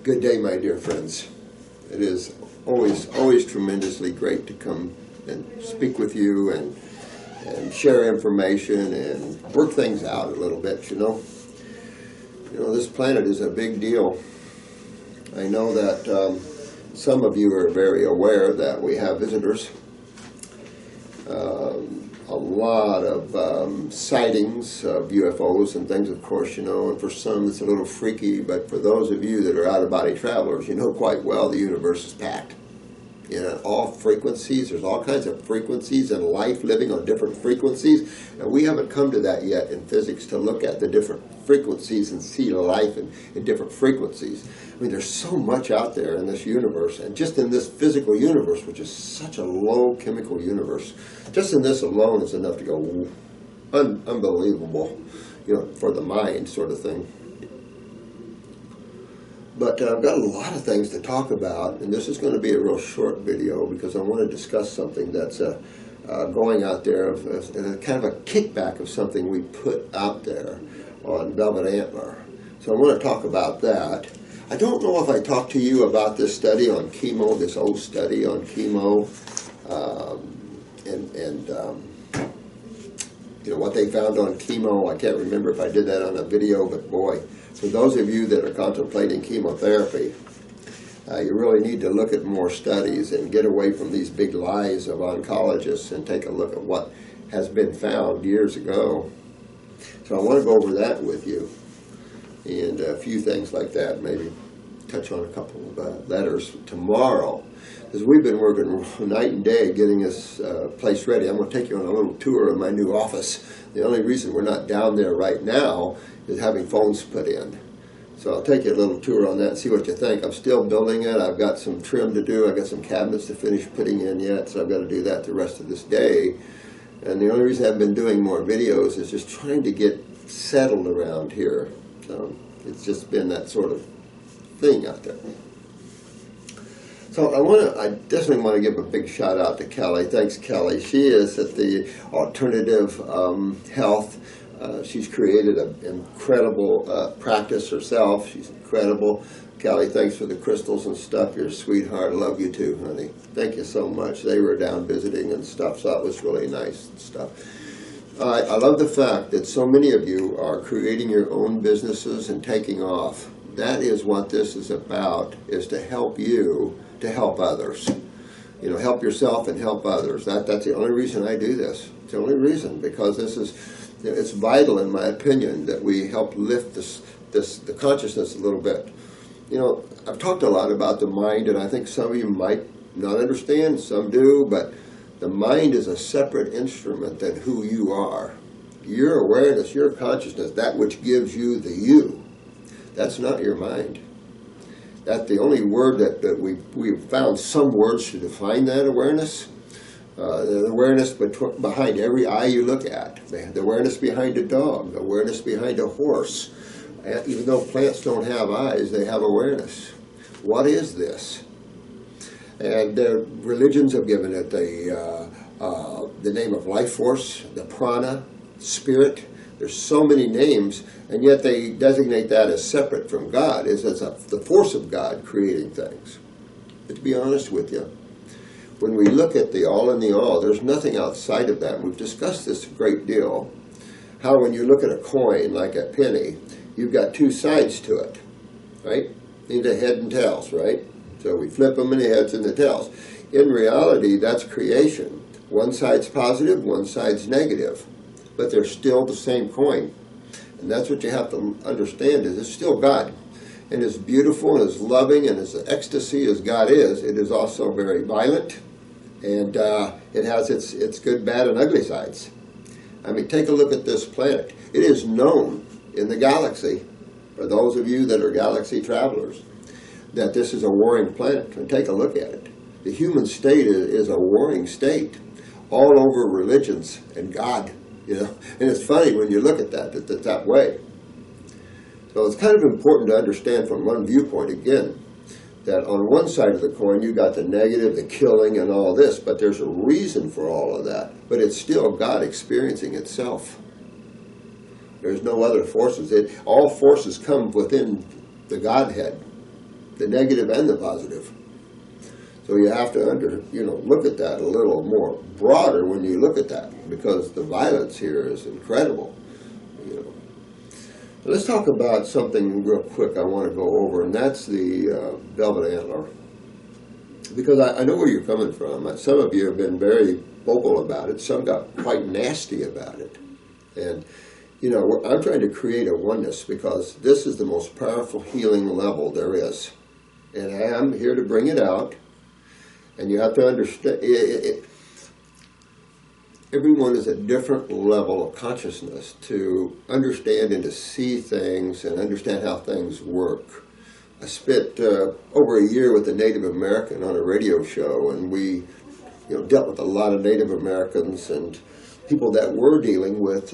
Good day, my dear friends. It is always tremendously great to come and speak with you and share information and work things out a little bit, you know. This planet is a big deal. I know that some of you are very aware that we have visitors. A lot of sightings of UFOs and things, of course, and for some it's a little freaky, but for those of you that are out-of-body travelers, you know quite well the universe is packed. All frequencies, there's all kinds of frequencies and life living on different frequencies, and we haven't come to that yet in physics to look at the different frequencies and see life in different frequencies. I mean, there's so much out there in this universe, and just in this physical universe, which is such a low chemical universe, just in this alone is enough to go unbelievable, for the mind sort of thing. But I've got a lot of things to talk about, and this is going to be a real short video because I want to discuss something that's going out there, kind of a kickback of something we put out there on Velvet Antler. So I want to talk about that. I don't know if I talked to you about this study on chemo, this old study on chemo, and what they found on chemo. I can't remember if I did that on a video, but boy, for those of you that are contemplating chemotherapy, you really need to look at more studies and get away from these big lies of oncologists and take a look at what has been found years ago. So I want to go over that with you and a few things like that, maybe touch on a couple of letters tomorrow, because we've been working night and day getting this place ready. I'm going to take you on a little tour of my new office. The only reason we're not down there right now is having phones put in. So I'll take you a little tour on that and see what you think. I'm still building it. I've got some trim to do. I've got some cabinets to finish putting in yet, so I've got to do that the rest of this day. And the only reason I've been doing more videos is just trying to get settled around here. So it's just been that sort of thing out there. So I definitely want to give a big shout out to Kelly. Thanks, Kelly. She is at the Alternative Health. She's created an incredible practice herself. She's incredible. Kelly, thanks for the crystals and stuff. You're a sweetheart. I love you too, honey. Thank you so much. They were down visiting and stuff, so that was really nice stuff. I love the fact that so many of you are creating your own businesses and taking off. That is what this is about, is to help you to help others. Help yourself and help others. That's the only reason I do this. It's the only reason, because it's vital, in my opinion, that we help lift the consciousness a little bit. I've talked a lot about the mind, and I think some of you might not understand, some do, but the mind is a separate instrument than who you are. Your awareness, your consciousness, that which gives you the you, that's not your mind. That's the only word that we've found some words to define that awareness. The awareness behind every eye you look at, the awareness behind a dog, the awareness behind a horse. Even though plants don't have eyes, they have awareness. What is this? And the religions have given it the name of life force, the prana, spirit. There's so many names, and yet they designate that as separate from God, as the force of God creating things. But to be honest with you, when we look at the all in the all, there's nothing outside of that. We've discussed this a great deal. How when you look at a coin, like a penny, you've got two sides to it, right? These are head and tails, right? So we flip them in the heads and the tails. In reality, that's creation. One side's positive, one side's negative, but they're still the same coin. And that's what you have to understand, is it's still God. And as beautiful and as loving and as ecstasy as God is, it is also very violent, and it has its good, bad, and ugly sides. I mean, take a look at this planet. It is known in the galaxy, for those of you that are galaxy travelers, that this is a warring planet. And take a look at it. The human state is a warring state all over religions and God, And it's funny when you look at that way. So it's kind of important to understand from one viewpoint, again, that on one side of the coin you got the negative, the killing, and all this, but there's a reason for all of that. But it's still God experiencing itself. There's no other forces. All forces come within the Godhead. the negative and the positive. So you have to look at that a little more broader when you look at that, because the violence here is incredible. Let's talk about something real quick I want to go over, and that's the velvet antler. Because I know where you're coming from. Some of you have been very vocal about it. Some got quite nasty about it. And, I'm trying to create a oneness, because this is the most powerful healing level there is. And I am here to bring it out. And you have to understand, everyone is at a different level of consciousness to understand and to see things and understand how things work. I spent over a year with a Native American on a radio show, and we dealt with a lot of Native Americans and people that were dealing with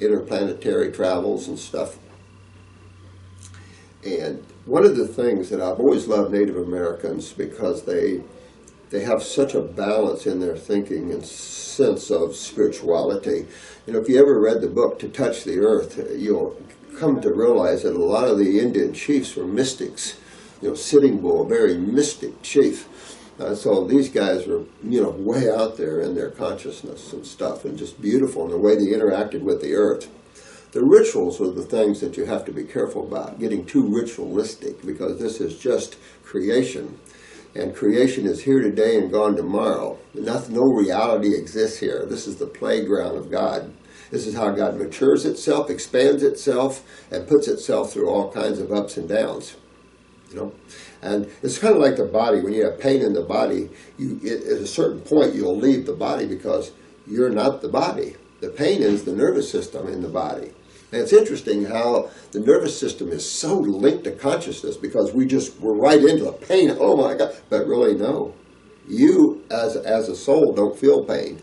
interplanetary travels and stuff. And one of the things that I've always loved Native Americans, because they have such a balance in their thinking and sense of spirituality. If you ever read the book To Touch the Earth, you'll come to realize that a lot of the Indian chiefs were mystics. Sitting Bull, a very mystic chief. So these guys were, way out there in their consciousness and stuff, and just beautiful in the way they interacted with the earth. The rituals are the things that you have to be careful about, getting too ritualistic, because this is just creation. And creation is here today and gone tomorrow. No reality exists here. This is the playground of God. This is how God matures itself, expands itself, and puts itself through all kinds of ups and downs. And it's kind of like the body. When you have pain in the body, at a certain point you'll leave the body, because you're not the body. The pain is the nervous system in the body. And it's interesting how the nervous system is so linked to consciousness, because we're right into the pain. Oh my God. But really, no. You, as a soul, don't feel pain.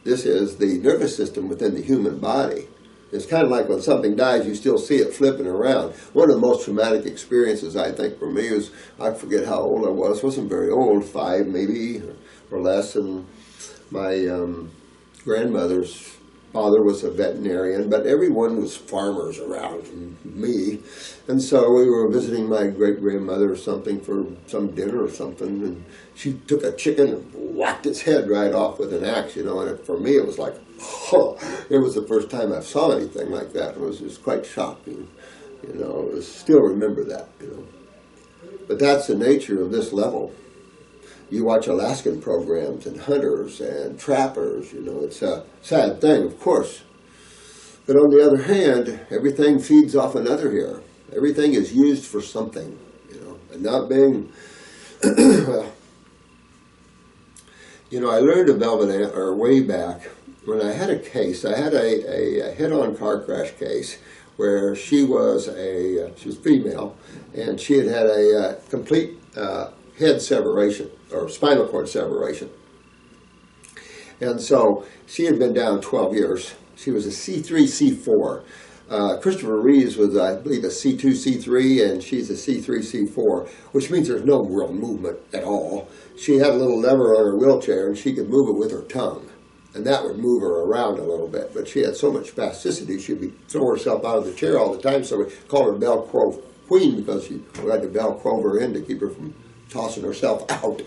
This is the nervous system within the human body. It's kind of like when something dies, you still see it flipping around. One of the most traumatic experiences, I think, for me was, I forget how old I was. Wasn't very old, 5 maybe, or less. And my grandmother's father was a veterinarian, but everyone was farmers around me. And so we were visiting my great-grandmother or something for some dinner or something, and she took a chicken and whacked its head right off with an axe, and for me it was like, it was the first time I saw anything like that. It was just quite shocking, I still remember that, But that's the nature of this level. You watch Alaskan programs and hunters and trappers, it's a sad thing, of course. But on the other hand, everything feeds off another here. Everything is used for something, and not being, well, I learned of velvet antler way back when I had a case. I had a head-on car crash case where she was female, and she had a complete head separation, or spinal cord separation. And so she had been down 12 years. She was a C3, C4. Christopher Reeves was, I believe, a C2, C3, and she's a C3, C4, which means there's no real movement at all. She had a little lever on her wheelchair, and she could move it with her tongue. And that would move her around a little bit. But she had so much spasticity, she'd be throwing herself out of the chair all the time, so we called her Velcro Queen, because we had to Velcro her in to keep her from tossing herself out.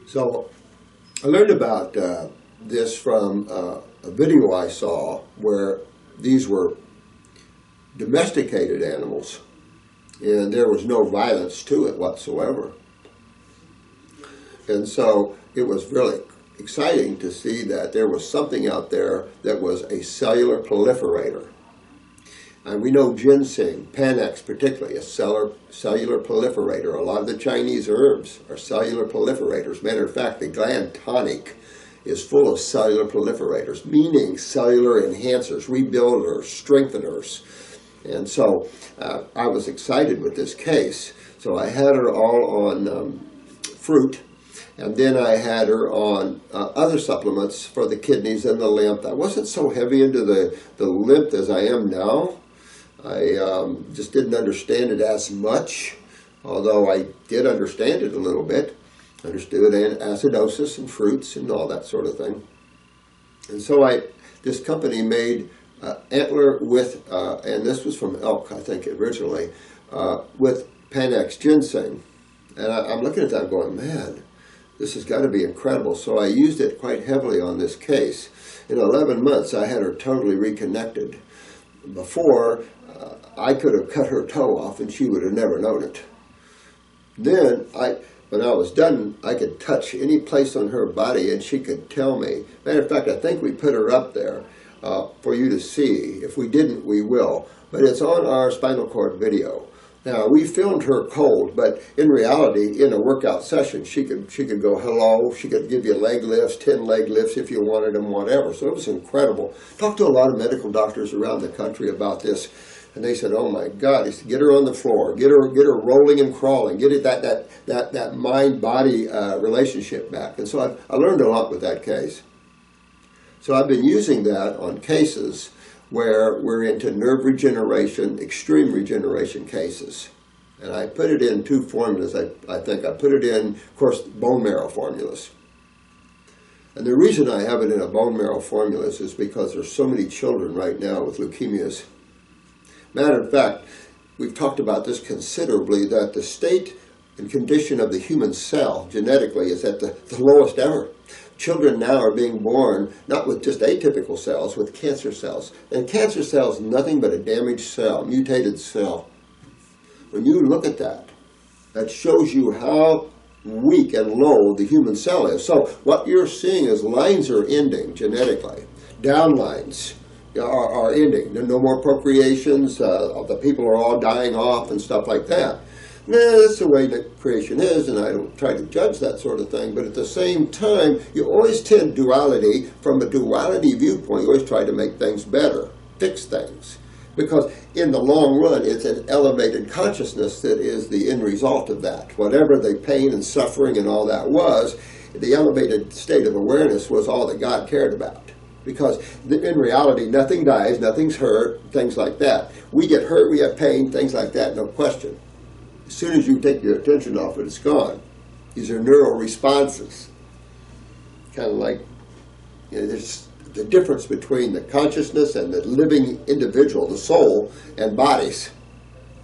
So I learned about this from a video I saw where these were domesticated animals, and there was no violence to it whatsoever. And so it was really exciting to see that there was something out there that was a cellular proliferator. And we know ginseng, Panax particularly, a cellular proliferator. A lot of the Chinese herbs are cellular proliferators. Matter of fact, the gland tonic is full of cellular proliferators, meaning cellular enhancers, rebuilders, strengtheners. And so I was excited with this case. So I had her all on fruit, and then I had her on other supplements for the kidneys and the lymph. I wasn't so heavy into the lymph as I am now. I just didn't understand it as much, although I did understand it a little bit. Understood acidosis and fruits and all that sort of thing. And so this company made antler with, and this was from elk, I think, originally, with Panax ginseng. And I'm looking at that going, man, this has got to be incredible. So I used it quite heavily on this case. In 11 months, I had her totally reconnected. Before, I could have cut her toe off and she would have never known it. Then, when I was done, I could touch any place on her body and she could tell me. Matter of fact, I think we put her up there for you to see. If we didn't, we will. But it's on our spinal cord video. Now, we filmed her cold, but in reality, in a workout session, she could go hello, she could give you leg lifts, 10 leg lifts if you wanted them, whatever. So it was incredible. Talked to a lot of medical doctors around the country about this, and they said, oh my God, get her on the floor, get her rolling and crawling, get it that mind-body relationship back. And so I learned a lot with that case. So I've been using that on cases where we're into nerve regeneration, extreme regeneration cases. And I put it in two formulas, I think. I put it in, of course, bone marrow formulas. And the reason I have it in a bone marrow formulas is because there's so many children right now with leukemias. Matter of fact, we've talked about this considerably, that the state and condition of the human cell genetically is at the lowest ever. Children now are being born not with just atypical cells, with cancer cells. And cancer cells, nothing but a damaged cell, mutated cell. When you look at that, that shows you how weak and low the human cell is. So what you're seeing is lines are ending genetically. Down lines are ending. There are no more procreations. The people are all dying off and stuff like that. That's the way that creation is, and I don't try to judge that sort of thing, but at the same time, you always tend duality. From a duality viewpoint, you always try to make things better, fix things. Because in the long run, it's an elevated consciousness that is the end result of that. Whatever the pain and suffering and all that was, the elevated state of awareness was all that God cared about. Because in reality, nothing dies, nothing's hurt, things like that. We get hurt, we have pain, things like that, no question. As soon as you take your attention off it, it's gone. These are neural responses. Kind of like, there's the difference between the consciousness and the living individual, the soul, and bodies.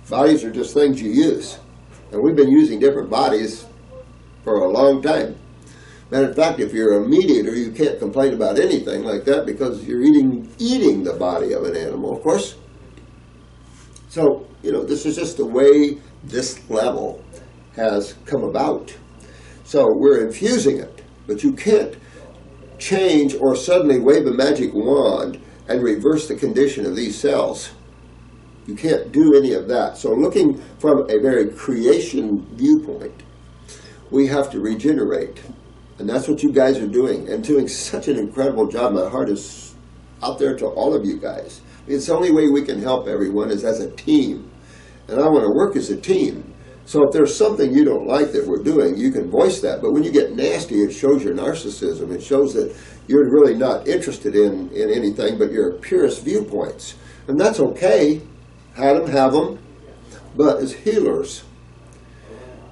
Bodies are just things you use. And we've been using different bodies for a long time. Matter of fact, if you're a meat eater, you can't complain about anything like that because you're eating the body of an animal, of course. So, this is just the way this level has come about. So we're infusing it, but you can't change or suddenly wave a magic wand and reverse the condition of these cells. You can't do any of that. So looking from a very creation viewpoint, we have to regenerate. And that's what you guys are doing, and doing such an incredible job. My heart is out there to all of you guys. It's the only way we can help everyone is as a team. And I want to work as a team. So if there's something you don't like that we're doing, you can voice that. But when you get nasty, it shows your narcissism. It shows that you're really not interested in anything but your purest viewpoints. And that's okay. Have them. But as healers,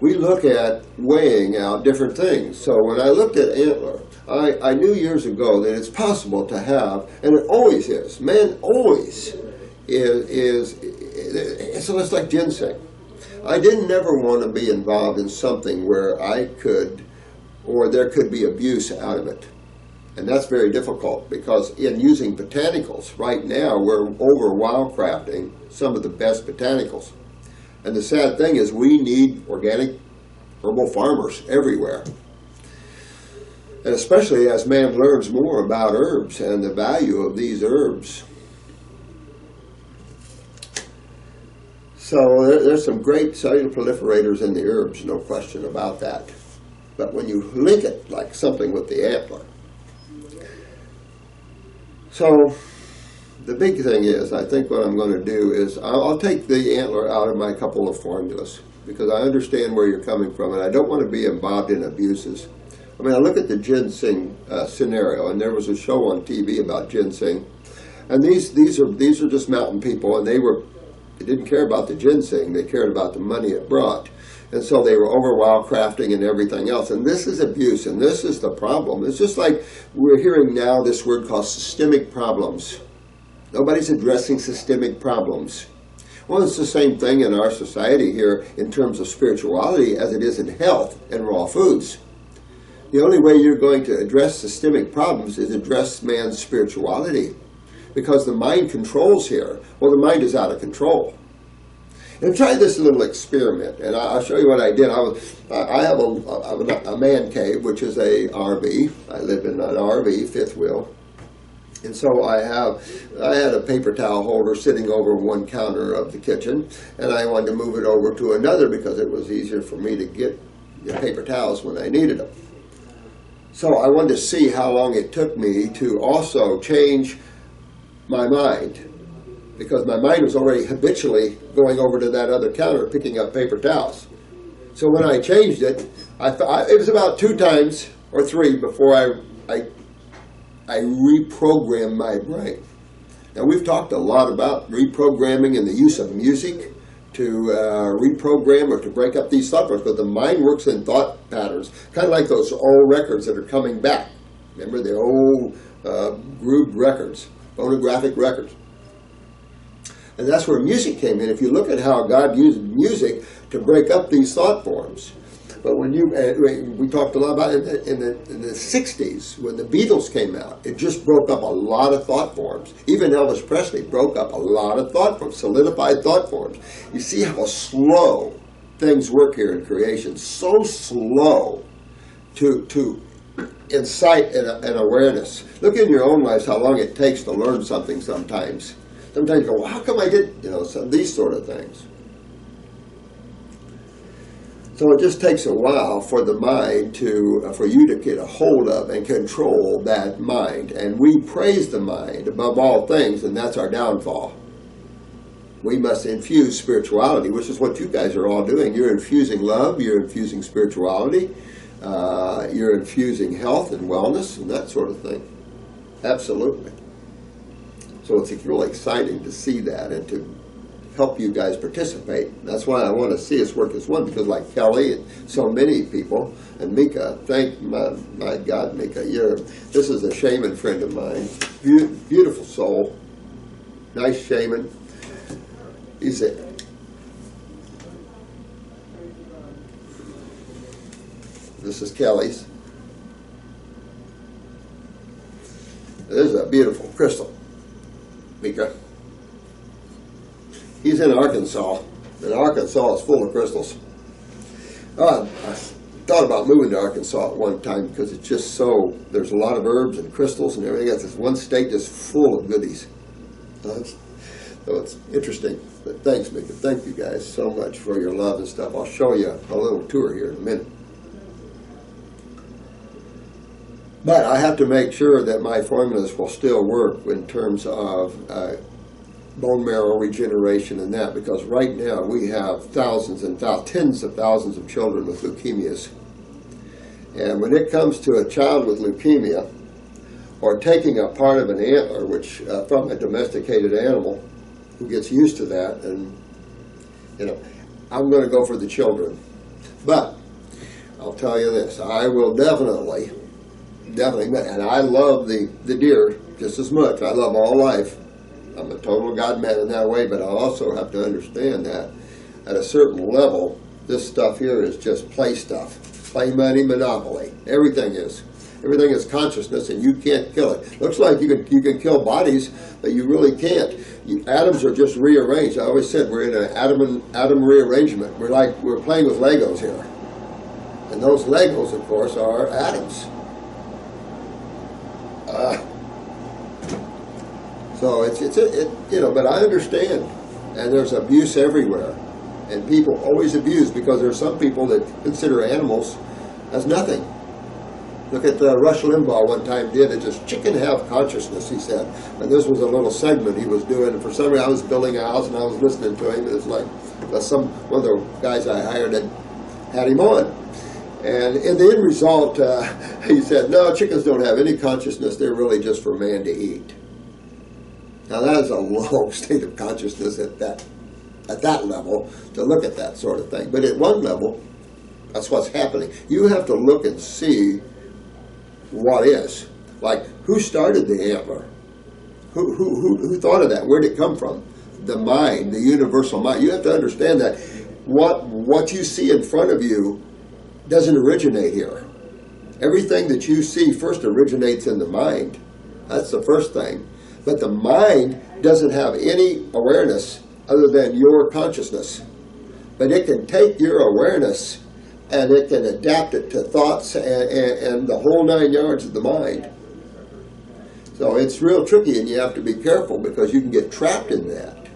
we look at weighing out different things. So when I looked at antler, I knew years ago that it's possible to have, and it always is, man always so it's like ginseng. I didn't never want to be involved in something where I could, or there could be abuse out of it. And that's very difficult because in using botanicals, right now we're over wildcrafting some of the best botanicals. And the sad thing is we need organic herbal farmers everywhere. And especially as man learns more about herbs and the value of these herbs. So there's some great cellular proliferators in the herbs, no question about that. But when you link it like something with the antler. So the big thing is, I think what I'm going to do is I'll take the antler out of my couple of formulas because I understand where you're coming from and I don't want to be involved in abuses. I mean, I look at the ginseng scenario, and there was a show on TV about ginseng, and these are just mountain people, and they didn't care about the ginseng, they cared about the money it brought. And so they were over wildcrafting and everything else. And this is abuse, and this is the problem. It's just like we're hearing now this word called systemic problems. Nobody's addressing systemic problems. Well, it's the same thing in our society here in terms of spirituality as it is in health and raw foods. The only way you're going to address systemic problems is address man's spirituality, because the mind controls here. Well, the mind is out of control. And try this little experiment, and I'll show you what I did. I have a man cave, which is a RV. I live in an RV, fifth wheel. And so I had a paper towel holder sitting over one counter of the kitchen, and I wanted to move it over to another because it was easier for me to get the paper towels when I needed them. So I wanted to see how long it took me to also change my mind, because my mind was already habitually going over to that other counter picking up paper towels. So when I changed it, it was about 2 times or 3 before I reprogrammed my brain. Now, we've talked a lot about reprogramming and the use of music to reprogram or to break up these thought patterns, but the mind works in thought patterns, kind of like those old records that are coming back. Remember the old grooved records, phonographic records. And that's where music came in. If you look at how God used music to break up these thought forms. But when we talked a lot about it in the 60s, when the Beatles came out, it just broke up a lot of thought forms. Even Elvis Presley broke up a lot of thought forms, solidified thought forms. You see how slow things work here in creation. So slow to incite an awareness. Look in your own lives how long it takes to learn something sometimes. Sometimes you go, well, how come I did, these sort of things. So it just takes a while for the mind for you to get a hold of and control that mind. And we praise the mind above all things, and that's our downfall. We must infuse spirituality, which is what you guys are all doing. You're infusing love, you're infusing spirituality, you're infusing health and wellness and that sort of thing. Absolutely. So it's really exciting to see that and to help you guys participate. That's why I want to see us work as one, because like Kelly and so many people, and Mika, thank my God, Mika, this is a shaman friend of mine, beautiful soul, nice shaman. He's this is Kelly's. This is a beautiful crystal, Mika. He's in Arkansas, and Arkansas is full of crystals. I thought about moving to Arkansas at one time because it's just there's a lot of herbs and crystals and everything else. It's one state just full of goodies. So it's interesting. But thanks, Mika. Thank you guys so much for your love and stuff. I'll show you a little tour here in a minute. But I have to make sure that my formulas will still work in terms of bone marrow regeneration and that, because right now we have thousands and tens of thousands of children with leukemias. And when it comes to a child with leukemia, or taking a part of an antler, which from a domesticated animal, who gets used to that, and I'm going to go for the children. But I'll tell you this, I will definitely, and I love the deer just as much. I love all life. I'm a total God man in that way, but I also have to understand that at a certain level, this stuff here is just play stuff. Play money, monopoly. Everything is. Everything is consciousness, and you can't kill it. Looks like you can kill bodies, but you really can't. Atoms are just rearranged. I always said we're in an atom rearrangement. We're playing with Legos here. And those Legos, of course, are atoms. So but I understand, and there's abuse everywhere, and people always abuse because there's some people that consider animals as nothing. Look at Rush Limbaugh one time did it. Just chicken have consciousness, he said, and this was a little segment he was doing. And for some reason, I was building a house and I was listening to him. And it's like one of the guys I hired had him on. And in the end result, he said, no, chickens don't have any consciousness. They're really just for man to eat. Now that is a low state of consciousness at that level to look at that sort of thing. But at one level, that's what's happening. You have to look and see what is. Like, who started the antler? Who thought of that? Where did it come from? The mind, the universal mind. You have to understand that what you see in front of you doesn't originate here. Everything that you see first originates in the mind. That's the first thing. But the mind doesn't have any awareness other than your consciousness. But it can take your awareness and it can adapt it to thoughts and the whole 9 yards of the mind. So it's real tricky, and you have to be careful because you can get trapped in that.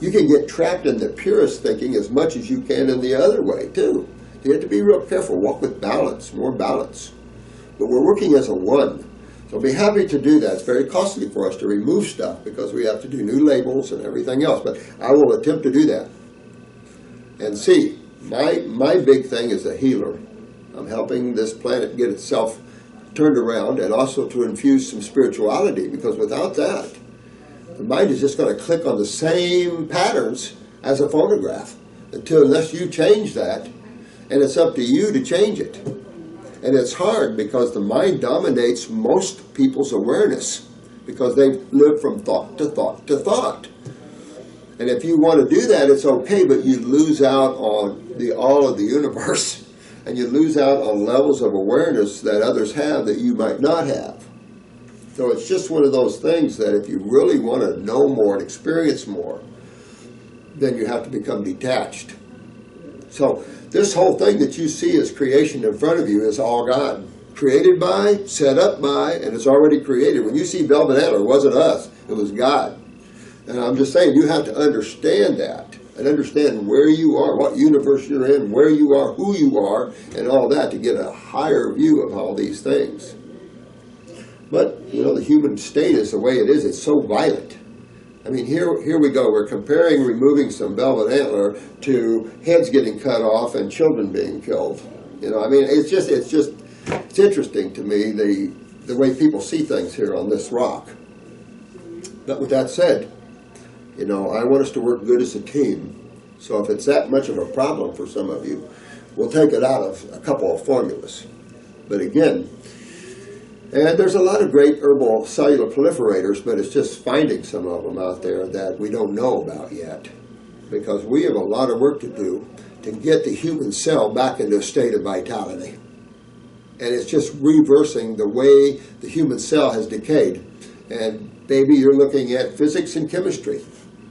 You can get trapped in the purest thinking as much as you can in the other way, too. You have to be real careful. Walk with balance, more balance. But we're working as a one. So be happy to do that. It's very costly for us to remove stuff because we have to do new labels and everything else. But I will attempt to do that. And see, my big thing is a healer. I'm helping this planet get itself turned around and also to infuse some spirituality, because without that, the mind is just going to click on the same patterns as a phonograph unless you change that, and it's up to you to change it. And it's hard because the mind dominates most people's awareness because they live from thought to thought to thought. And if you want to do that, it's okay, but you lose out on the all of the universe. And you lose out on levels of awareness that others have that you might not have. So it's just one of those things that if you really want to know more and experience more, then you have to become detached. So this whole thing that you see as creation in front of you is all God. Created by, set up by, and it's already created. When you see Velvet Antler, it wasn't us, it was God. And I'm just saying, you have to understand that. And understand where you are, what universe you're in, where you are, who you are, and all that to get a higher view of all these things. But, you know, the human state is the way it is. It's so violent. I mean, here we go. We're comparing removing some velvet antler to heads getting cut off and children being killed. You know, I mean, it's interesting to me, the way people see things here on this rock. But with that said, you know, I want us to work good as a team. So if it's that much of a problem for some of you, we'll take it out of a couple of formulas. But again, and there's a lot of great herbal cellular proliferators, but it's just finding some of them out there that we don't know about yet. Because we have a lot of work to do to get the human cell back into a state of vitality. And it's just reversing the way the human cell has decayed. And baby, you're looking at physics and chemistry.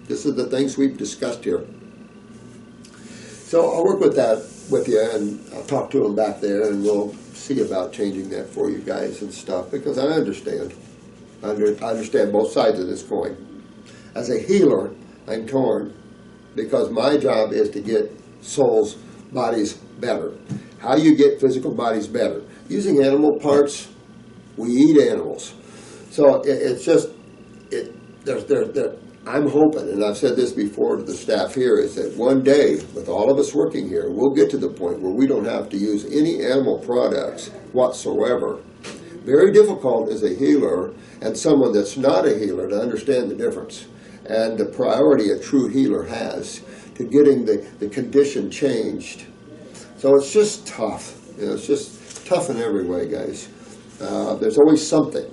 This is the things we've discussed here. So I'll work with that with you, and I'll talk to them back there, and we'll see about changing that for you guys and stuff, because I understand. I understand both sides of this coin. As a healer, I'm torn, because my job is to get souls, bodies better. How you get physical bodies better? Using animal parts. We eat animals. So it's just, I'm hoping, and I've said this before to the staff here, is that one day, with all of us working here, we'll get to the point where we don't have to use any animal products whatsoever. Very difficult as a healer and someone that's not a healer to understand the difference and the priority a true healer has to getting the condition changed. So it's just tough. You know, it's just tough in every way, guys. There's always something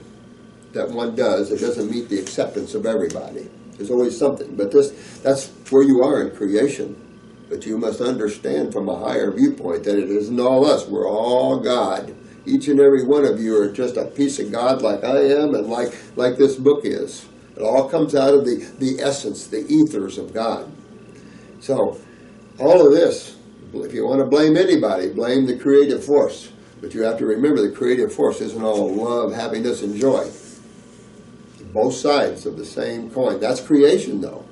that one does that doesn't meet the acceptance of everybody. There's always something. But that's where you are in creation. But you must understand from a higher viewpoint that it isn't all us. We're all God. Each and every one of you are just a piece of God like I am and like this book is. It all comes out of the essence, the ethers of God. So all of this, if you want to blame anybody, blame the creative force. But you have to remember the creative force isn't all love, happiness, and joy. Both sides of the same coin. That's creation, though.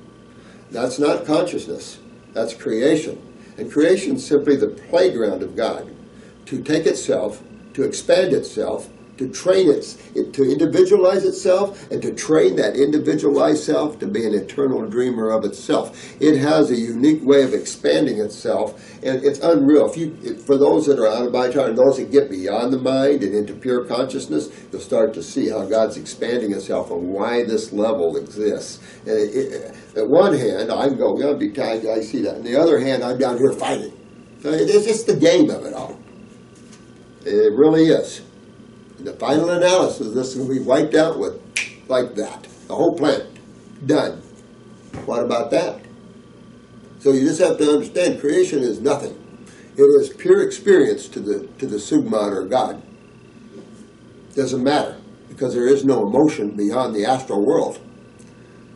That's not consciousness. That's creation. And creation is simply the playground of God to take itself, to expand itself, to train it to individualize itself, and to train that individualized self to be an eternal dreamer of itself. It has a unique way of expanding itself, and it's unreal. For those that are out of my time, and those that get beyond the mind and into pure consciousness, you'll start to see how God's expanding itself and why this level exists. And at one hand, I can go, I'll be tired, I see that. On the other hand, I'm down here fighting. So it's just the game of it all. It really is. In the final analysis, this is going to be wiped out with like that. The whole plant, done. What about that? So you just have to understand, creation is nothing. It is pure experience to the Sugman or God. Doesn't matter, because there is no emotion beyond the astral world.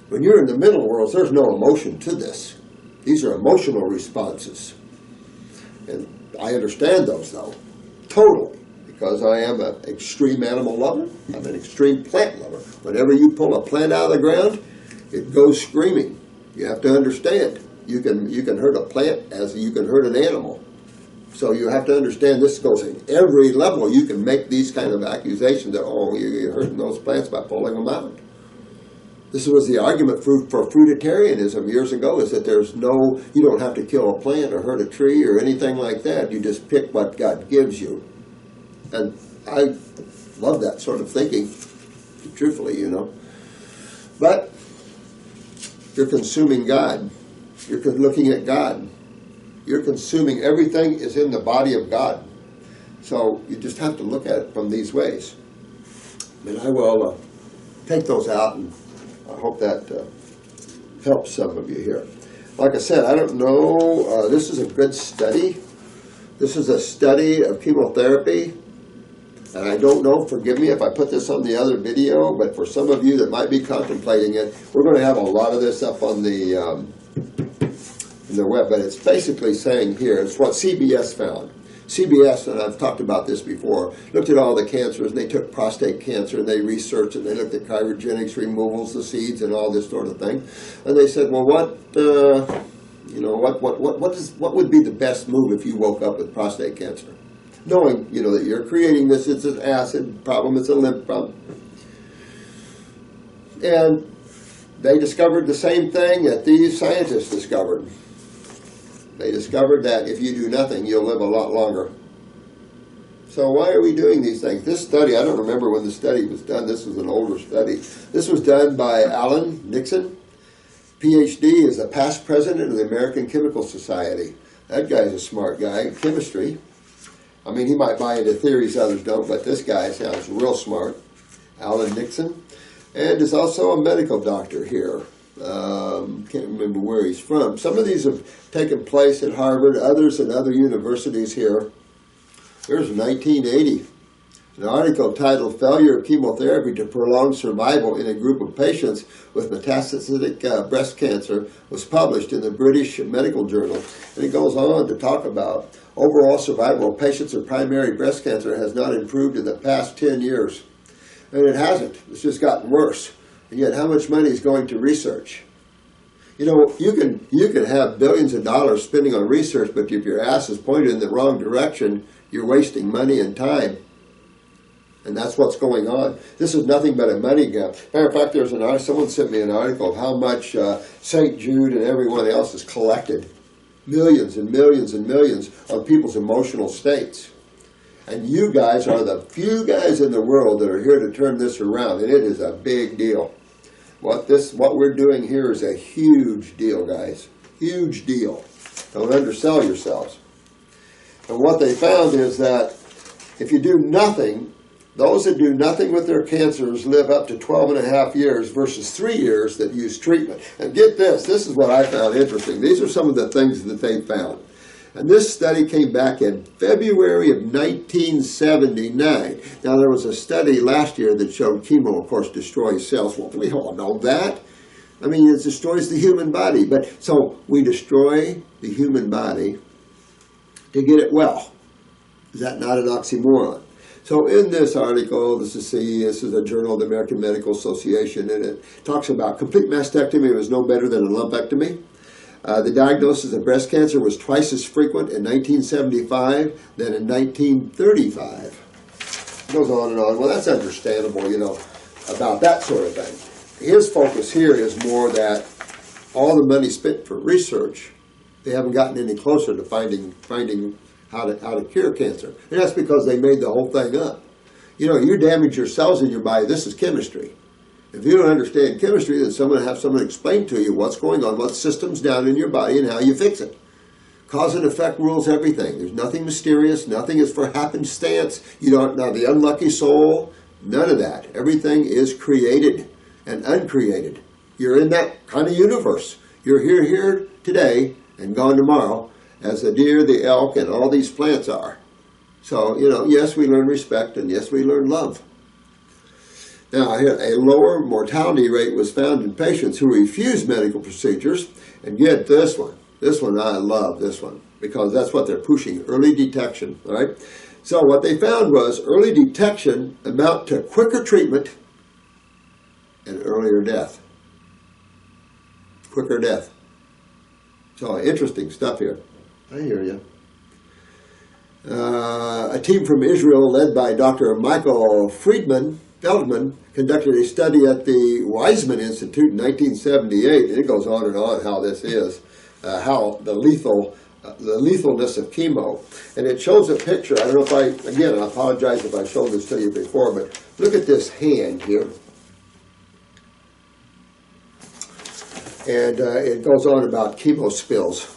When you're in the mental worlds, there's no emotion to this. These are emotional responses. And I understand those, though, totally, because I am an extreme animal lover. I'm an extreme plant lover. Whenever you pull a plant out of the ground, it goes screaming. You have to understand. You can hurt a plant as you can hurt an animal. So you have to understand this goes in every level. You can make these kind of accusations that, oh, you're hurting those plants by pulling them out. This was the argument for fruitarianism years ago, is that you don't have to kill a plant or hurt a tree or anything like that. You just pick what God gives you. And I love that sort of thinking, truthfully, But you're consuming God. You're looking at God. You're consuming everything is in the body of God. So you just have to look at it from these ways. And I will take those out, and I hope that helps some of you here. Like I said, I don't know. This is a good study. This is a study of chemotherapy. And I don't know, forgive me if I put this on the other video, but for some of you that might be contemplating it, we're going to have a lot of this up on the web, but it's basically saying here, it's what CBS found. CBS, and I've talked about this before, looked at all the cancers, and they took prostate cancer, and they researched it, and they looked at cryogenics, removals, the seeds, and all this sort of thing. And they said, well, what would be the best move if you woke up with prostate cancer? Knowing, that you're creating this, it's an acid problem, it's a lymph problem. And they discovered the same thing that these scientists discovered. They discovered that if you do nothing, you'll live a lot longer. So why are we doing these things? This study, I don't remember when the study was done. This was an older study. This was done by Alan Nixon. PhD, is a past president of the American Chemical Society. That guy's a smart guy. Chemistry. I mean, he might buy into theories others don't, but this guy sounds real smart. Alan Nixon. And is also a medical doctor here. Can't remember where he's from. Some of these have taken place at Harvard, others at other universities here. There's 1980. An article titled Failure of Chemotherapy to Prolong Survival in a Group of Patients with Metastatic Breast Cancer was published in the British Medical Journal. And it goes on to talk about overall survival of patients with primary breast cancer has not improved in the past 10 years. And it hasn't. It's just gotten worse. And yet how much money is going to research? You can have billions of dollars spending on research, but if your ass is pointed in the wrong direction, you're wasting money and time. And that's what's going on. This is nothing but a money gap. Matter of fact, someone sent me an article of how much St. Jude and everyone else has collected. Millions and millions and millions on people's emotional states. And you guys are the few guys in the world that are here to turn this around, and it is a big deal. What we're doing here is a huge deal, guys. Huge deal. Don't undersell yourselves. And what they found is that if you do nothing, those that do nothing with their cancers live up to 12 and a half years versus 3 years that use treatment. And get this is what I found interesting. These are some of the things that they found. And this study came back in February of 1979. Now, there was a study last year that showed chemo, of course, destroys cells. Well, we all know that. I mean, it destroys the human body. But so we destroy the human body to get it well. Is that not an oxymoron? So in this article, this is a Journal of the American Medical Association, and it talks about complete mastectomy was no better than a lumpectomy. The diagnosis of breast cancer was twice as frequent in 1975 than in 1935. It goes on and on. Well, that's understandable, about that sort of thing. His focus here is more that all the money spent for research, they haven't gotten any closer to finding how to cure cancer. And that's because they made the whole thing up. You damage your cells in your body. This is chemistry. If you don't understand chemistry, then have someone explain to you what's going on, what system's down in your body, and how you fix it. Cause and effect rules everything. There's nothing mysterious. Nothing is for happenstance. You don't know the unlucky soul. None of that. Everything is created. and uncreated. You're in that kind of universe. You're here today and gone tomorrow, as the deer, the elk, and all these plants are. So, yes, we learn respect, and yes, we learn love. Now, a lower mortality rate was found in patients who refused medical procedures. And get this one. This one, I love this one, because that's what they're pushing, early detection, all right? So what they found was early detection amount to quicker treatment and earlier death. Quicker death. So interesting stuff here. I hear you. A team from Israel led by Dr. Michael Feldman conducted a study at the Weizmann Institute in 1978, and it goes on and on how this is, how the lethalness of chemo. And it shows a picture. I don't know if again, I apologize if I showed this to you before, but look at this hand here. And it goes on about chemo spills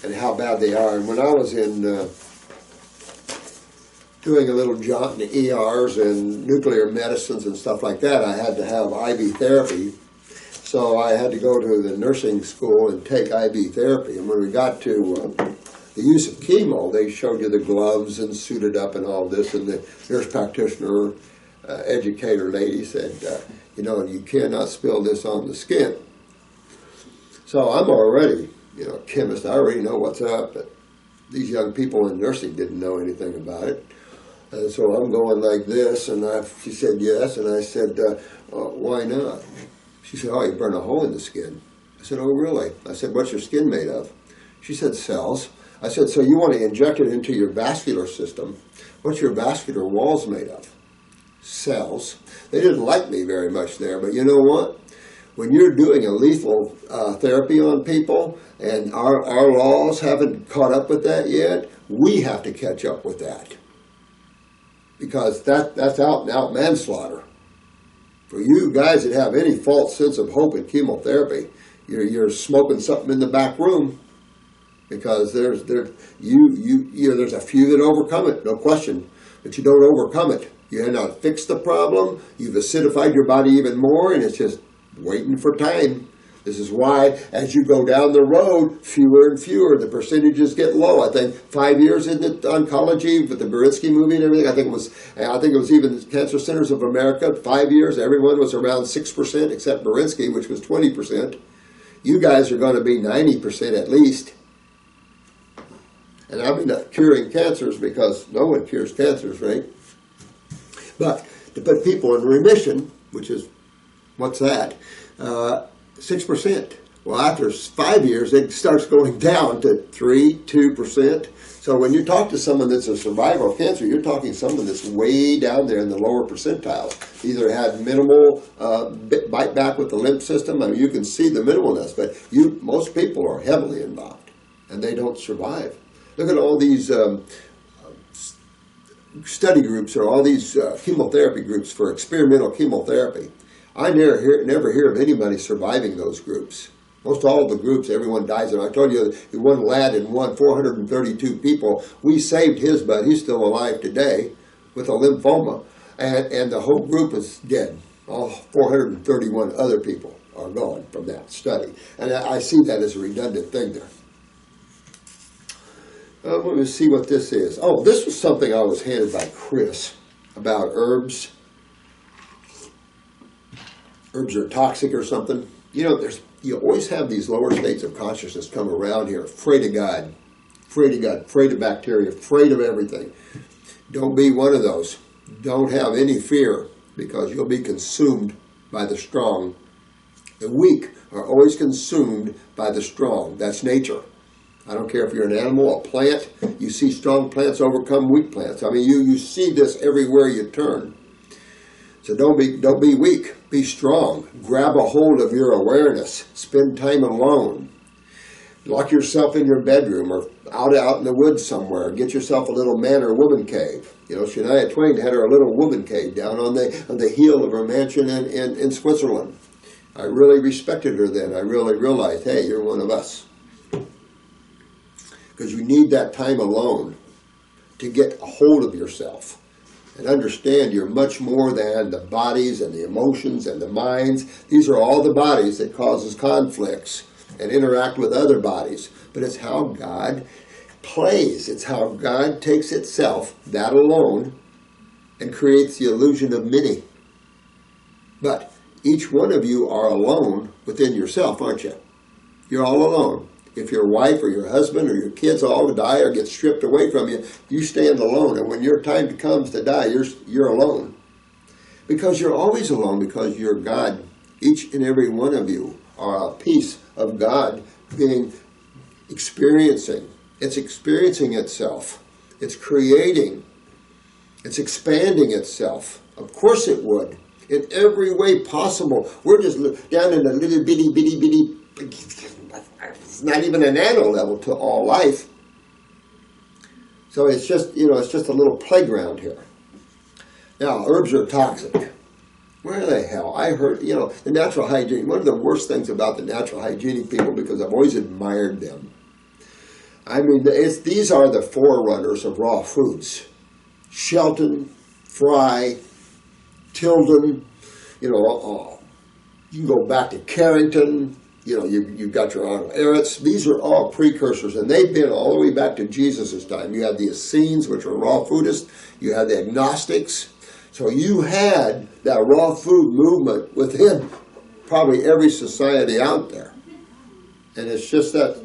and how bad they are. And when I was in doing a little jaunt in the ERs and nuclear medicines and stuff like that, I had to have IV therapy. So I had to go to the nursing school and take IV therapy. And when we got to the use of chemo, they showed you the gloves and suited up and all this. And the nurse practitioner, educator lady said, you cannot spill this on the skin. So I'm already, a chemist. I already know what's up. But these young people in nursing didn't know anything about it. And so I'm going like this, and she said yes, and I said, why not? She said, you burn a hole in the skin. I said, oh, really? I said, what's your skin made of? She said, cells. I said, so you want to inject it into your vascular system. What's your vascular walls made of? Cells. They didn't like me very much there, but you know what? When you're doing a lethal therapy on people, and our laws haven't caught up with that yet, we have to catch up with that. Because that's out and out manslaughter. For you guys that have any false sense of hope in chemotherapy, you're smoking something in the back room, because there's a few that overcome it, no question, but you don't overcome it. You have not fixed the problem. You've acidified your body even more, and it's just waiting for time. This is why, as you go down the road, fewer and fewer, the percentages get low. I think 5 years in oncology with the Burinsky movie and everything. I think it was even Cancer Centers of America. 5 years, everyone was around 6%, except Burinsky, which was 20%. You guys are going to be 90% at least. And I'm not curing cancers, because no one cures cancers, right? But to put people in remission, which is, what's that? 6%. Well, after 5 years, it starts going down to 2%. So when you talk to someone that's a survivor of cancer, you're talking someone that's way down there in the lower percentiles. Either had minimal bite back with the lymph system. I mean, you can see the minimalness, but most people are heavily involved, and they don't survive. Look at all these study groups, or all these chemotherapy groups for experimental chemotherapy. I never hear of anybody surviving those groups. Most all of the groups, everyone dies. And I told you, one lad in 432 people, we saved his butt. He's still alive today with a lymphoma. And the whole group is dead. All 431 other people are gone from that study. And I see that as a redundant thing there. Let me see what this is. Oh, this was something I was handed by Chris about herbs. Herbs are toxic or something. You always have these lower states of consciousness come around here, afraid of God, afraid of bacteria, afraid of everything. Don't be one of those. Don't have any fear, because you'll be consumed by the strong. The weak are always consumed by the strong. That's nature. I don't care if you're an animal, a plant. You see strong plants overcome weak plants. I mean, you see this everywhere you turn. So don't be weak. Be strong. Grab a hold of your awareness. Spend time alone. Lock yourself in your bedroom, or out in the woods somewhere. Get yourself a little man or woman cave. Shania Twain had her little woman cave down on the hill of her mansion in Switzerland. I really respected her then. I really realized, hey, you're one of us. Because you need that time alone to get a hold of yourself. and understand you're much more than the bodies and the emotions and the minds. These are all the bodies that causes conflicts and interact with other bodies. But it's how God plays. It's how God takes itself, that alone, and creates the illusion of many. But each one of you are alone within yourself, aren't you? You're all alone. If your wife or your husband or your kids all die or get stripped away from you, you stand alone. And when your time comes to die, you're alone. Because you're always alone, because you're God. Each and every one of you are a piece of God experiencing. It's experiencing itself. It's creating. It's expanding itself. Of course it would. In every way possible. We're just down in a little bitty, it's not even a nano level to all life. So it's just, it's just a little playground here. Now, herbs are toxic. Where the hell? I heard, the natural hygiene, one of the worst things about the natural hygienic people, because I've always admired them. I mean, these are the forerunners of raw foods. Shelton, Fry, Tilden, you can go back to Carrington, you've got your Arnold Ehretts. These are all precursors, and they've been all the way back to Jesus' time. You had the Essenes, which were raw foodists. You had the agnostics. So you had that raw food movement within probably every society out there. And it's just that,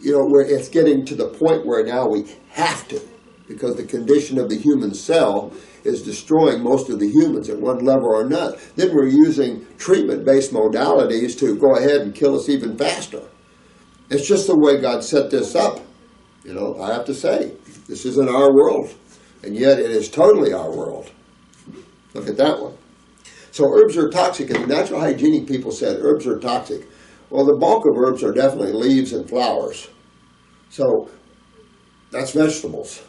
where it's getting to the point where now we have to, because the condition of the human cell is destroying most of the humans at one level or another. Then we're using treatment-based modalities to go ahead and kill us even faster. It's just the way God set this up. I have to say, this isn't our world, and yet it is totally our world. Look at that one. So herbs are toxic, and the natural hygienic people said herbs are toxic. Well, the bulk of herbs are definitely leaves and flowers. So that's vegetables,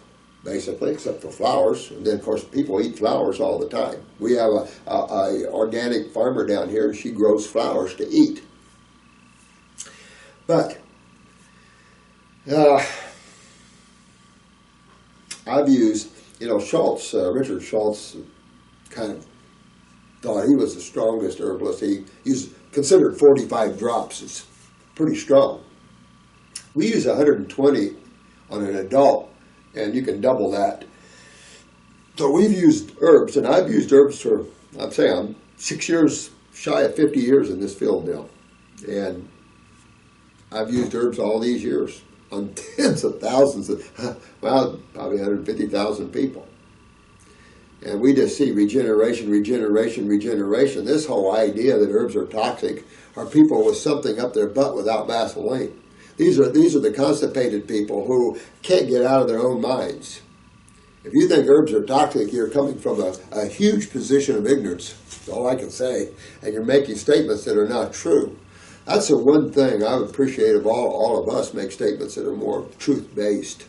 basically, except for flowers. And then, of course, people eat flowers all the time. We have a organic farmer down here, and she grows flowers to eat. But I've used, Schultz, Richard Schultz, kind of thought he was the strongest herbalist. He's considered 45 drops. It's pretty strong. We use 120 on an adult, and you can double that. So we've used herbs, and I've used herbs for, I'm 6 years, shy of 50 years in this field now. And I've used herbs all these years on tens of thousands of, probably 150,000 people. And we just see regeneration. This whole idea that herbs are toxic are people with something up their butt without Vaseline. These are the constipated people who can't get out of their own minds. If you think herbs are toxic, you're coming from a huge position of ignorance. That's all I can say. And you're making statements that are not true. That's the one thing I would appreciate if all of us make statements that are more truth-based.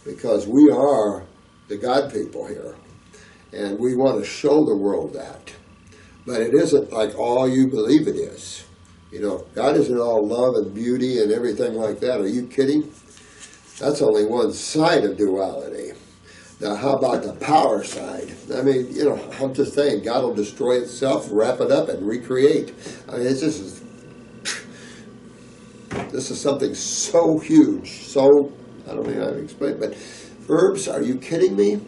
Because we are the God people here. And we want to show the world that. But it isn't like all you believe it is. God isn't all love and beauty and everything like that. Are you kidding? That's only one side of duality. Now, how about the power side? I mean, I'm just saying, God will destroy itself, wrap it up, and recreate. I mean, this is something so huge, so, I don't know how to explain it, but herbs, are you kidding me?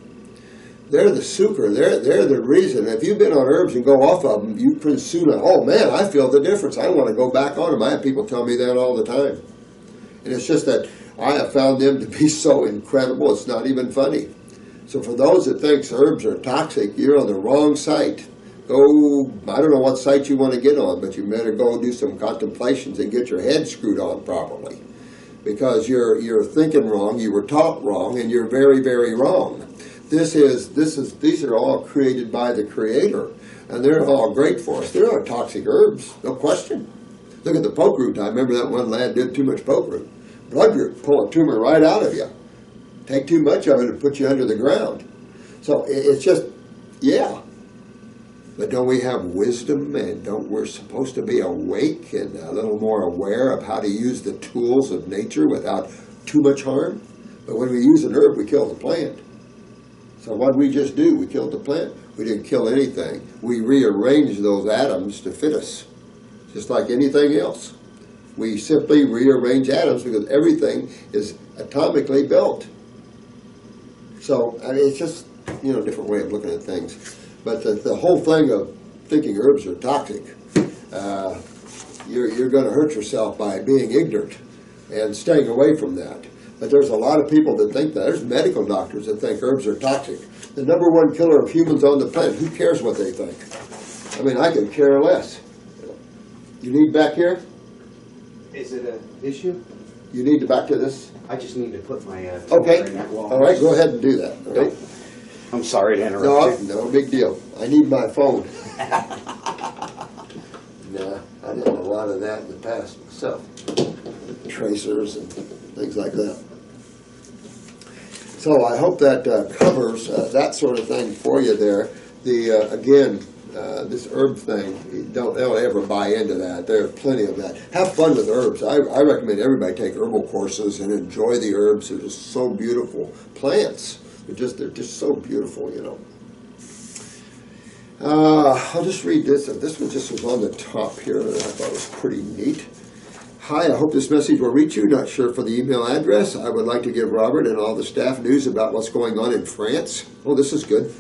They're the sucre. They're the reason. If you've been on herbs and go off of them, you pretty soon, oh man, I feel the difference. I want to go back on them. I have people tell me that all the time. And it's just that I have found them to be so incredible, it's not even funny. So for those that think herbs are toxic, you're on the wrong site. Go, I don't know what site you want to get on, but you better go do some contemplations and get your head screwed on properly. Because you're thinking wrong, you were taught wrong, and you're very, very wrong. These are all created by the Creator, and they're all great for us. They're not toxic herbs, no question. Look at the poke root. I remember that one lad did too much poke root. Blood root, pull a tumor right out of you. Take too much of it and put you under the ground. So it's just, yeah. But don't we have wisdom, and we're supposed to be awake and a little more aware of how to use the tools of nature without too much harm? But when we use an herb, we kill the plant. So what did we just do? We killed the plant. We didn't kill anything. We rearranged those atoms to fit us, just like anything else. We simply rearrange atoms because everything is atomically built. So, I mean, it's just, you know, a different way of looking at things. But the whole thing of thinking herbs are toxic, you're going to hurt yourself by being ignorant and staying away from that. But there's a lot of people that think that. There's medical doctors that think herbs are toxic. The number one killer of humans on the planet, who cares what they think? I mean, I could care less. You need back here? Is it an issue? You need to back to this? I just need to put my okay. in that wall. All right, go ahead and do that. All right. I'm sorry to interrupt you. No big deal. I need my phone. Nah, I did a lot of that in the past myself. Tracers and things like that. So I hope that covers that sort of thing for you there. The again, this herb thing, don't ever buy into that. There are plenty of that. Have fun with herbs. I recommend everybody take herbal courses and enjoy the herbs. They're just so beautiful. Plants, they're just so beautiful, you know. I'll just read this. This one just was on the top here that I thought was pretty neat. Hi, I hope this message will reach you. Not sure for the email address. I would like to give Robert and all the staff news about what's going on in France. Oh, this is good.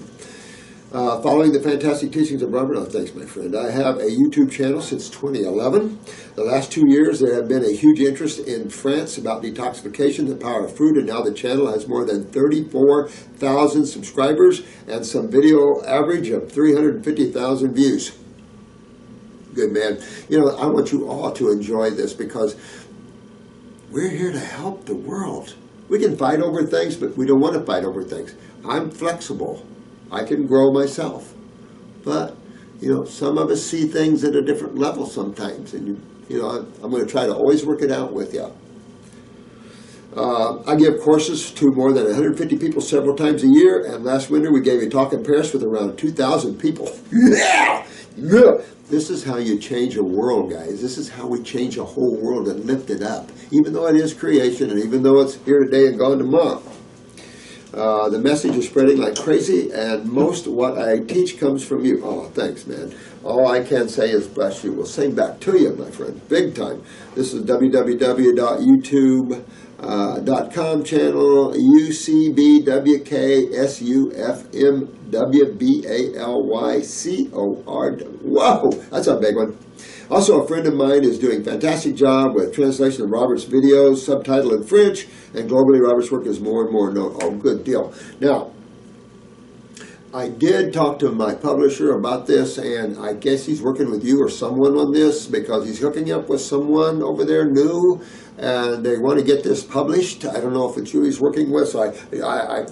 Following the fantastic teachings of Robert, oh, thanks, my friend. I have a YouTube channel since 2011. The last 2 years, there have been a huge interest in France about detoxification, the power of fruit, and now the channel has more than 34,000 subscribers and some video average of 350,000 views. Good, man. You know, I want you all to enjoy this because we're here to help the world. We can fight over things, but we don't want to fight over things. I'm flexible. I can grow myself. But, you know, some of us see things at a different level sometimes. And, you know, I'm going to try to always work it out with you. I give courses to more than 150 people several times a year. And last winter, we gave a talk in Paris with around 2,000 people. Yeah! Yeah! This is how you change a world, guys. This is how we change a whole world and lift it up. Even though it is creation and even though it's here today and gone tomorrow. The message is spreading like crazy, and most of what I teach comes from you. Oh, thanks, man. All I can say is bless you. We'll sing back to you, my friend, big time. This is www.youtube.com channel, UCBWKSUFMWBALYCOR. Whoa, that's a big one. Also, a friend of mine is doing a fantastic job with translation of Robert's videos, subtitled in French, and globally Robert's work is more and more known. Oh, good deal. Now, I did talk to my publisher about this, and I guess he's working with you or someone on this because he's hooking up with someone over there new, and they want to get this published. I don't know if it's you he's working with, so I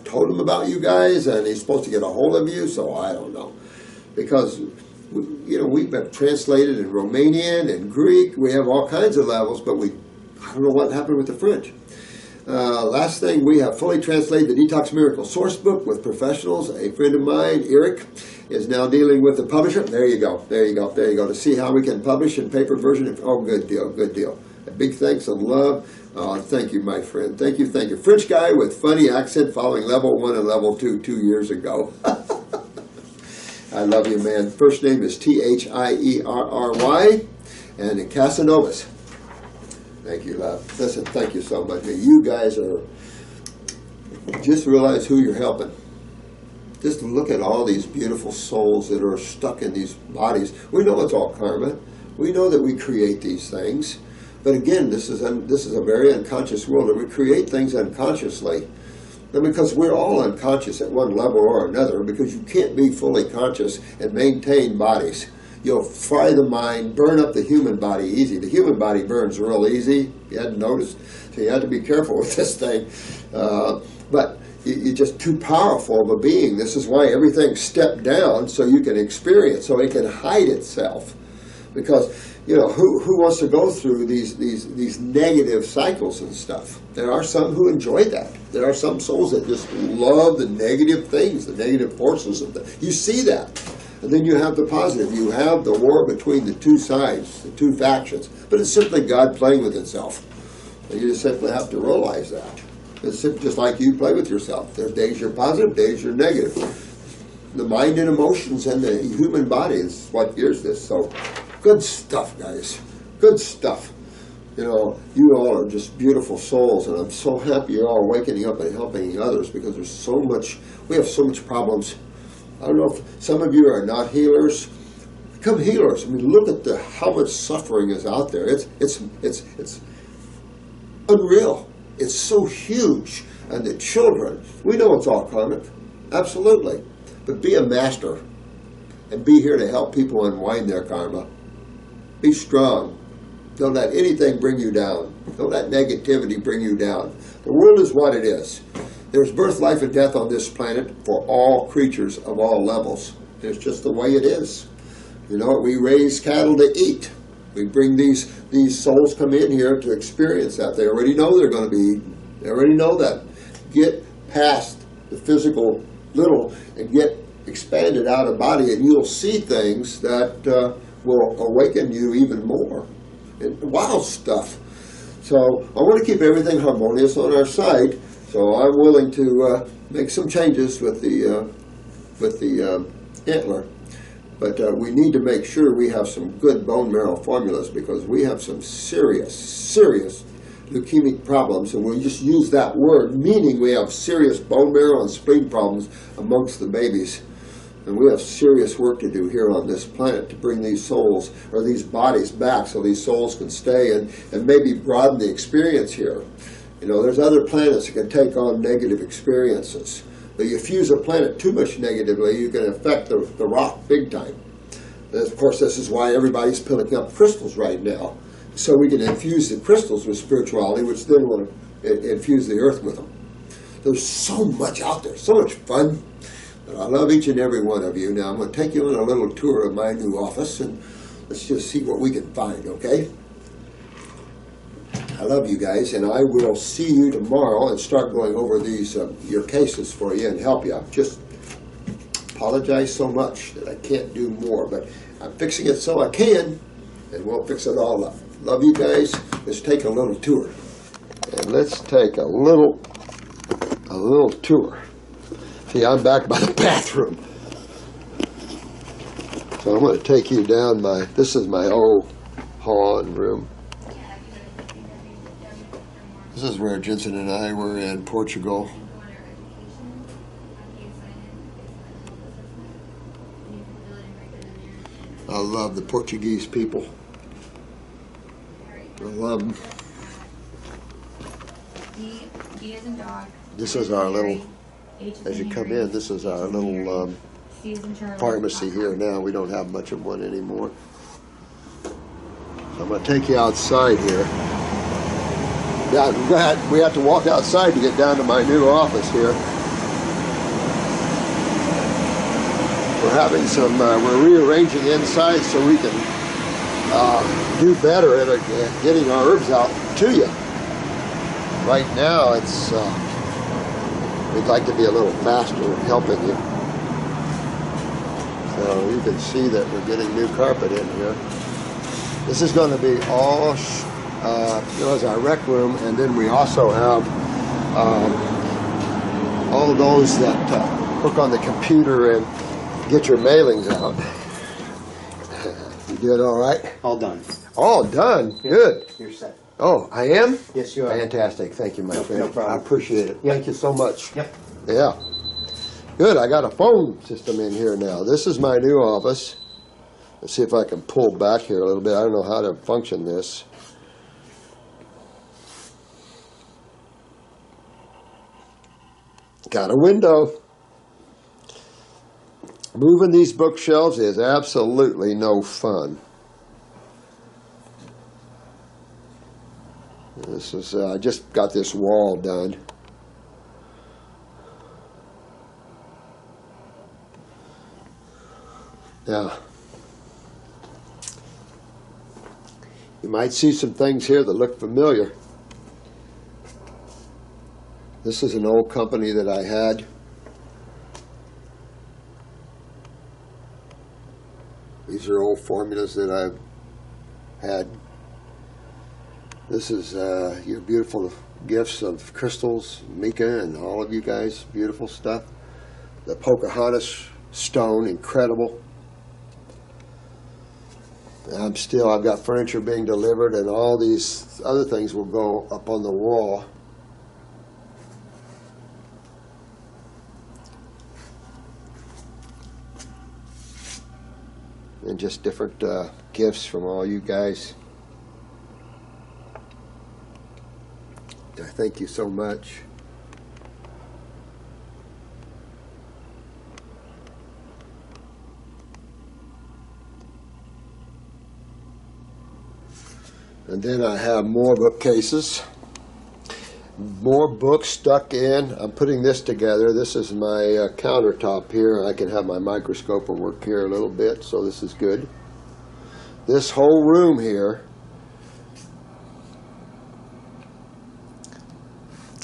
told him about you guys, and he's supposed to get a hold of you, so I don't know. Because, you know, we've been translated in Romanian and Greek. We have all kinds of levels, but I don't know what happened with the French. Last thing, we have fully translated the Detox Miracle source book with professionals. A friend of mine, Eric, is now dealing with the publisher. There you go, there you go, there you go, to see how we can publish in paper version. Oh, good deal, good deal. A big thanks and love. Thank you, my friend. Thank you, thank you. French guy with funny accent following level 1 and level 2 2 years ago. I love you, man. First name is Thierry, and Casanovas. Thank you, love. Listen, thank you so much. You guys are, just realize who you're helping. Just look at all these beautiful souls that are stuck in these bodies. We know it's all karma. We know that we create these things. But again, this is a very unconscious world, and we create things unconsciously. And because we're all unconscious at one level or another, because you can't be fully conscious and maintain bodies. You'll fry the mind, burn up the human body easy. The human body burns real easy. You hadn't noticed, so you have to be careful with this thing. But you're just too powerful of a being. This is why everything's stepped down, so you can experience, so it can hide itself. Because, you know, who wants to go through these negative cycles and stuff? There are some who enjoy that. There are some souls that just love the negative things, the negative forces of them. You see that. And then you have the positive. You have the war between the two sides, the two factions. But it's simply God playing with itself. And you just simply have to realize that. It's just like you play with yourself. There's days you're positive, days you're negative. The mind and emotions and the human body is what gives this. So, good stuff, guys. Good stuff. You know, you all are just beautiful souls, and I'm so happy you're all waking up and helping others, because there's so much, we have so much problems. I don't know if some of you are not healers. Become healers. I mean, look at how much suffering is out there. It's unreal. It's so huge. And the children, we know it's all karmic. Absolutely. But be a master and be here to help people unwind their karma. Be strong. Don't let anything bring you down. Don't let negativity bring you down. The world is what it is. There's birth, life, and death on this planet for all creatures of all levels. It's just the way it is. You know, we raise cattle to eat. We bring these souls come in here to experience that. They already know they're going to be eaten. They already know that. Get past the physical little and get expanded out of body, and you'll see things that will awaken you even more. And wild stuff. So I want to keep everything harmonious on our side. So I'm willing to make some changes with the antler. But we need to make sure we have some good bone marrow formulas, because we have some serious leukemic problems, and we just use that word, meaning we have serious bone marrow and spleen problems amongst the babies. And we have serious work to do here on this planet to bring these souls, or these bodies, back so these souls can stay and maybe broaden the experience here. You know, there's other planets that can take on negative experiences. But you fuse a planet too much negatively, you can affect the rock big time. And of course, this is why everybody's picking up crystals right now, so we can infuse the crystals with spirituality, which then will infuse the earth with them. There's so much out there, so much fun. I love each and every one of you. Now, I'm going to take you on a little tour of my new office, and let's just see what we can find, okay? I love you guys, and I will see you tomorrow and start going over these your cases for you and help you. Just apologize so much that I can't do more, but I'm fixing it so I can, and we'll fix it all up. Love you guys. Let's take a little tour. And let's take a little tour. See, I'm back by the bathroom. So I'm going to take you down this is my old Han room. This is where Jensen and I were in Portugal. I love the Portuguese people. I love them. This is our little, as you come in, this is our little pharmacy here now. We don't have much of one anymore. So I'm going to take you outside here. Yeah, we have to walk outside to get down to my new office here. We're having some, we're rearranging inside so we can do better at getting our herbs out to you. Right now, it's we'd like to be a little faster in helping you. So you can see that we're getting new carpet in here. This is going to be all, as our rec room, and then we also have all of those that hook on the computer and get your mailings out. You did all right? All done. All done? Yep. Good. You're set. Oh, I am? Yes, you are. Fantastic. Thank you, my friend. No problem. I appreciate it. Yep. Thank you so much. Yep. Yeah. Good. I got a phone system in here now. This is my new office. Let's see if I can pull back here a little bit. I don't know how to function this. Got a window. Moving these bookshelves is absolutely no fun. This is, I just got this wall done. Now, you might see some things here that look familiar. This is an old company that I had. These are old formulas that I've had. This is your beautiful gifts of crystals, Mika and all of you guys, beautiful stuff. The Pocahontas stone, incredible. I've got furniture being delivered, and all these other things will go up on the wall. And just different gifts from all you guys. I thank you so much. And then I have more bookcases, more books stuck in. I'm putting this together. This is my countertop here. I can have my microscope and work here a little bit, so this is good. This whole room here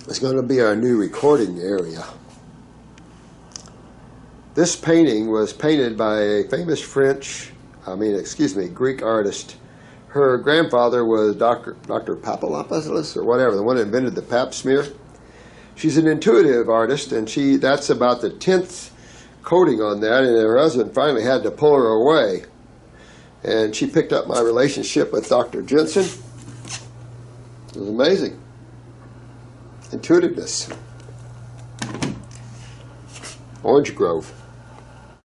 is going to be our new recording area. This painting was painted by a famous Greek artist. Her grandfather was Dr. Papalopoulos or whatever, the one that invented the pap smear. She's an intuitive artist, and that's about the 10th coating on that, and her husband finally had to pull her away. And she picked up my relationship with Dr. Jensen. It was amazing. Intuitiveness. Orange Grove.